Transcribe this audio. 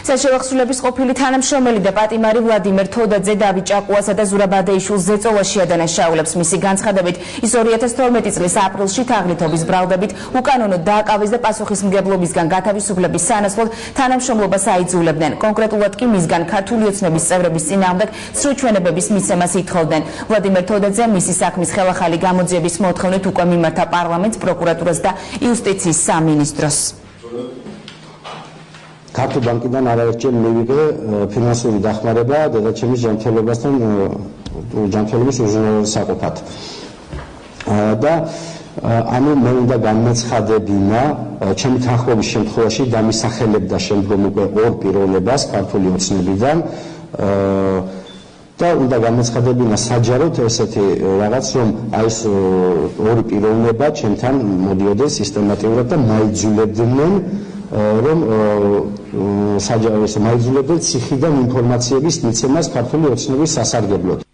საშევახსრულების ყოფილი თანამშრომელი და პატიმარი ვლადიმერ თოდაძე დავით ჭაკუასა და ზურაბ ადეიშვილს ზეწოლა შეადანაშაულებს. მისი განცხადებით, ის 2012 წლის აპრილში თაღლითობის ბრალდებით უკანონოდ დააკავეს და პასუხისმგებლობისგან გათავისუფლების სანაცვლოდ თანამშრომლობას აიძულებდნენ. კონკრეტულად კი მისგან ქართული ოცნების წევრების წინააღმდეგ სრუჩვენებების მიცემას ითხოვდნენ. ვლადიმერ თოდაძე მისი საქმის ხელახალი გამოძიების მოთხოვნით უკვე მიმართა პარლამენტს, პროკურატურას და იუსტიციის სამინისტროს. ქართულ ბანკიდან არაერთჯერ მივიღე ფინანსური დახმარება დედაჩემის ჯანმრთელობასთან ჯანმრთელობის უზრუნველსაყოფად. და ანუ მე უნდა განმეცხადებინა ჩემი თანხმობის შემთხვევაში დამისახელებდა შემდგომ უკვე ორ პიროვნებას ქართული ოცნებიდან და უნდა განმეცხადებინა საჯაროდ ესეთი რაღაც რომ აი ეს ორი პიროვნება ჩემთან მოდიოდნენ სისტემატიურად და მაიძულებდნენ რომ საჯარო მაიძულებდნენ ციხიდან ინფორმაციების მიცემას ქართული ოცნების სასარგებლოდ.